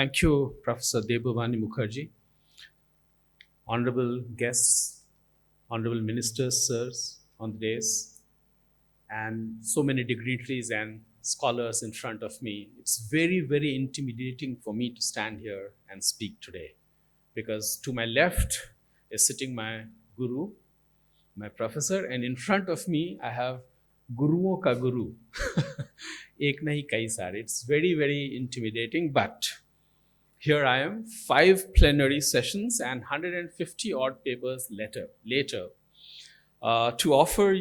Thank you, Professor Debhavani Mukherjee, honorable guests, honorable ministers, sirs on the dais, and so many dignitaries and scholars in front of me. It's very, very intimidating for me to stand here and speak today, because to my left is sitting my guru, my professor, and in front of me I have guruon ka guru. Ek nahi kai sare. It's very, very intimidating, but here I am, 5 plenary sessions and 150 odd papers later to offer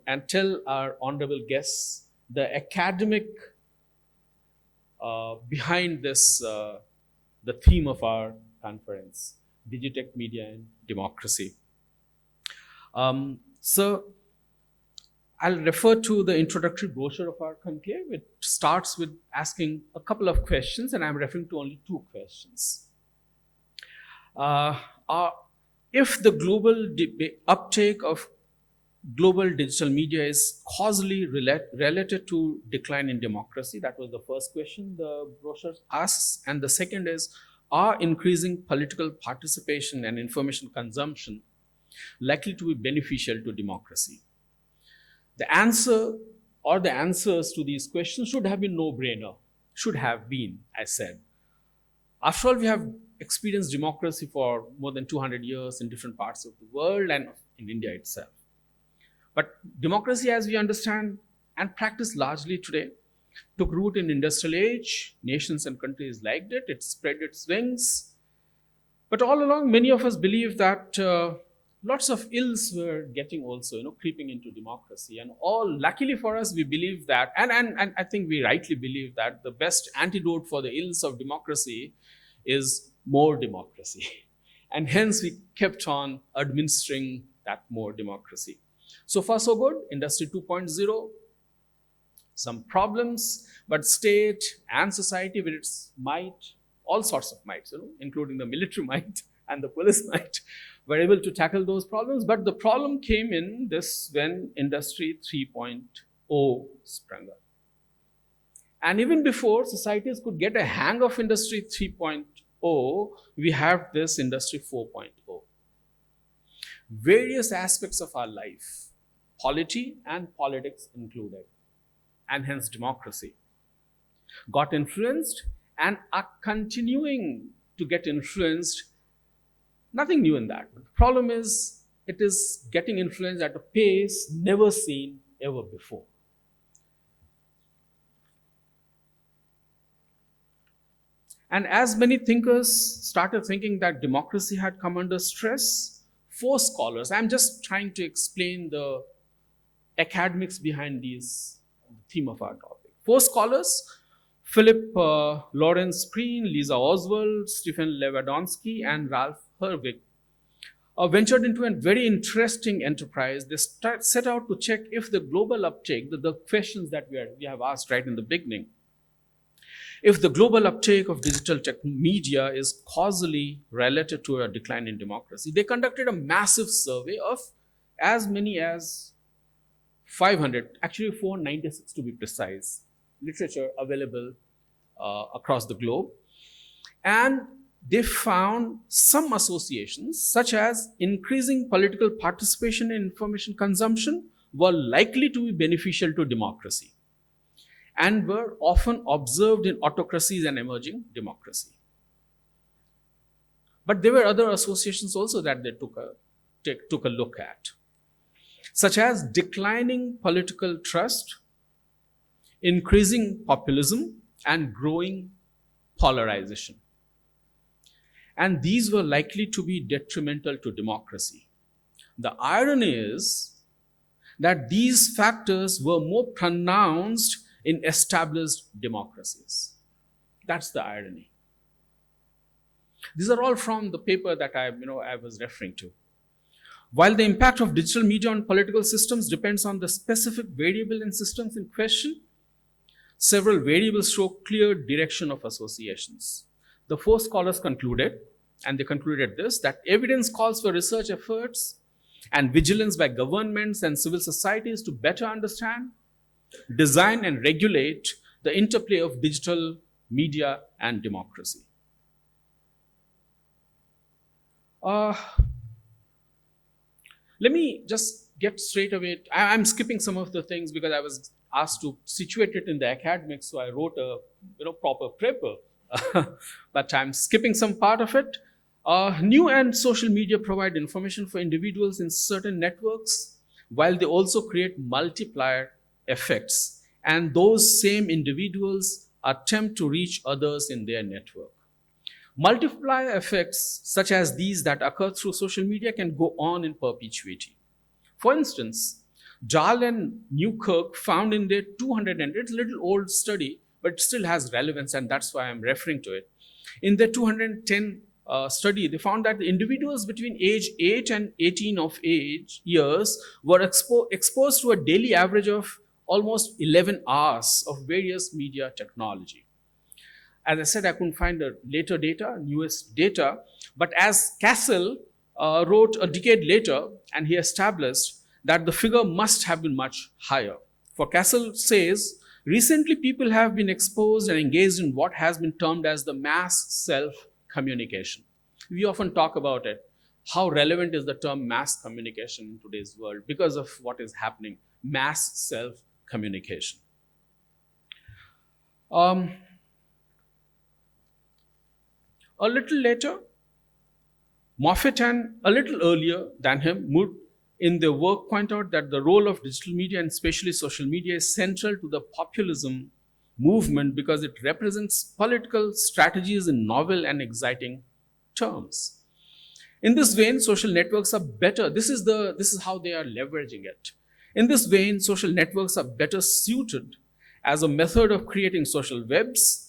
and tell our honorable guests the academic behind this, the theme of our conference, Digitech Media and Democracy. So I'll refer to the introductory brochure of our conclave. It starts with asking a couple of questions, and I'm referring to only 2 questions. If the global uptake of global digital media is causally related to decline in democracy, that was the first question the brochure asks. And the second is, are increasing political participation and information consumption likely to be beneficial to democracy? The answer or the answers to these questions should have been no-brainer. Should have been, I said. After all, we have experienced democracy for more than 200 years in different parts of the world and in India itself. But democracy, as we understand and practice largely today, took root in industrial age. Nations and countries liked it. It spread its wings. But all along, many of us believe that lots of ills were getting also, creeping into democracy. And luckily for us, we believe that, and I think we rightly believe that the best antidote for the ills of democracy is more democracy. And hence we kept on administering that more democracy. So far so good, Industry 2.0, some problems, but state and society with its might, all sorts of mights, including the military might and the police might, were able to tackle those problems. But the problem came in this when Industry 3.0 sprang up. And even before societies could get a hang of Industry 3.0, we have this Industry 4.0. Various aspects of our life, polity and politics included, and hence democracy, got influenced and are continuing to get influenced. Nothing new in that. But the problem is, it is getting influenced at a pace never seen ever before. And as many thinkers started thinking that democracy had come under stress, 4 scholars, I'm just trying to explain the academics behind the theme of our topic. 4 scholars, Philip Lawrence Preen, Lisa Oswald, Stephen Lewandowski, and Ralph Herwig, ventured into a very interesting enterprise. They set out to check if the global uptake, the questions that we have asked right in the beginning, if the global uptake of digital media is causally related to a decline in democracy. They conducted a massive survey of as many as 500, actually 496 to be precise, literature available across the globe. And they found some associations, such as increasing political participation in information consumption, were likely to be beneficial to democracy and were often observed in autocracies and emerging democracy. But there were other associations also that they took a look at, such as declining political trust, increasing populism, and growing polarization. And these were likely to be detrimental to democracy. The irony is that these factors were more pronounced in established democracies. That's the irony. These are all from the paper that I was referring to. While the impact of digital media on political systems depends on the specific variable in systems in question, several variables show clear direction of associations. The 4 scholars concluded, and they concluded this, that evidence calls for research efforts and vigilance by governments and civil societies to better understand, design, and regulate the interplay of digital media and democracy. Uh, Let me just get straight away. I'm skipping some of the things because I was asked to situate it in the academics, so I wrote a proper paper. But I'm skipping some part of it. New and social media provide information for individuals in certain networks, while they also create multiplier effects, and those same individuals attempt to reach others in their network. Multiplier effects, such as these that occur through social media, can go on in perpetuity. For instance, Dahl and Newkirk found in their 200, it's a little old study, but it still has relevance, and that's why I'm referring to it. In their 210 study, they found that the individuals between age 8 and 18 of age years were exposed to a daily average of almost 11 hours of various media technology. As I said, I couldn't find the later data, newest data, but as Cassell wrote a decade later, and he established that the figure must have been much higher. For Cassell says, recently people have been exposed and engaged in what has been termed as the mass self-communication. We often talk about it. How relevant is the term mass communication in today's world because of what is happening, mass self-communication. A little later, Moffat and a little earlier than him would in their work point out that the role of digital media and especially social media is central to the populism movement because it represents political strategies in novel and exciting terms. In this vein, social networks are better. This is how they are leveraging it. In this vein, social networks are better suited as a method of creating social webs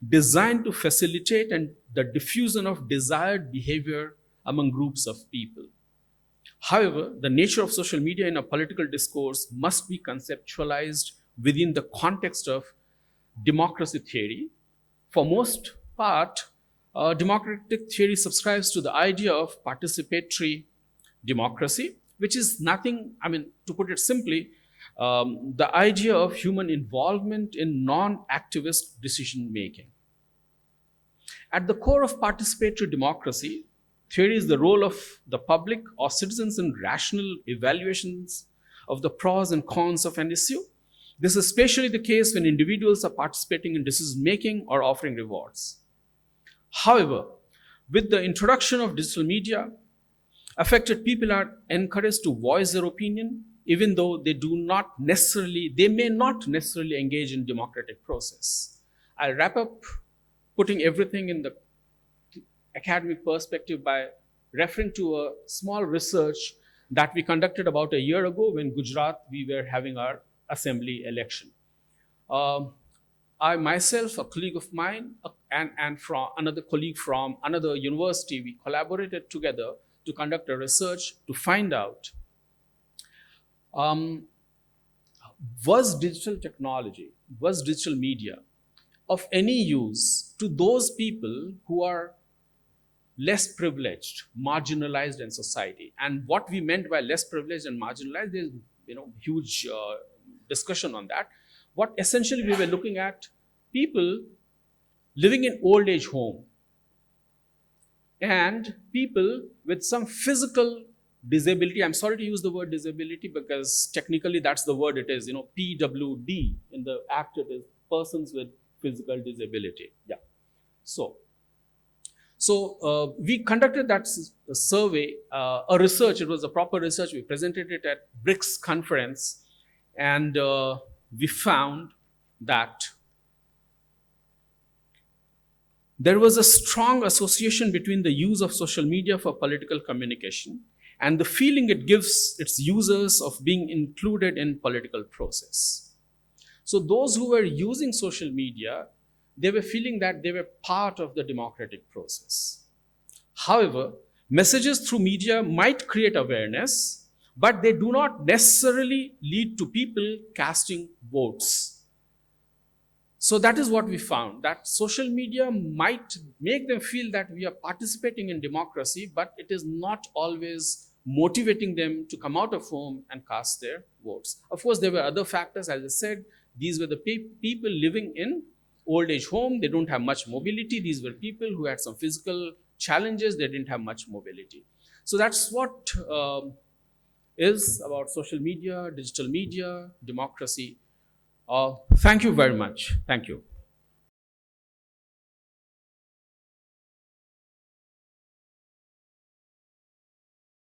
designed to facilitate and the diffusion of desired behavior among groups of people. However, the nature of social media in a political discourse must be conceptualized within the context of democracy theory. For most part, democratic theory subscribes to the idea of participatory democracy, which is nothing, to put it simply, the idea of human involvement in non-activist decision making. At the core of participatory democracy theory is the role of the public or citizens in rational evaluations of the pros and cons of an issue. This is especially the case when individuals are participating in decision making or offering rewards. However, with the introduction of digital media, affected people are encouraged to voice their opinion even though they may not necessarily engage in democratic process. I'll wrap up putting everything in the academic perspective by referring to a small research that we conducted about a year ago when Gujarat, we were having our assembly election. I myself, a colleague of mine, and from another colleague from another university, we collaborated together to conduct a research to find out was digital technology, was digital media of any use to those people who are less privileged, marginalized in society. And what we meant by less privileged and marginalized, there's huge discussion on that. What essentially we were looking at people living in old age home and people with some physical disability. I'm sorry to use the word disability because technically that's the word it is, PWD. In the act it is persons with physical disability. Yeah. So we conducted that survey, a research. It was a proper research. We presented it at BRICS conference, and we found that there was a strong association between the use of social media for political communication and the feeling it gives its users of being included in political process. So those who were using social media, they were feeling that they were part of the democratic process. However, messages through media might create awareness, but they do not necessarily lead to people casting votes. So that is what we found, that social media might make them feel that we are participating in democracy, but it is not always motivating them to come out of home and cast their votes. Of course, there were other factors. As I said, these were the people living in old age home. They don't have much mobility. These were people who had some physical challenges, they didn't have much mobility. So that's what is about social media, digital media, democracy. Thank you very much. Thank you.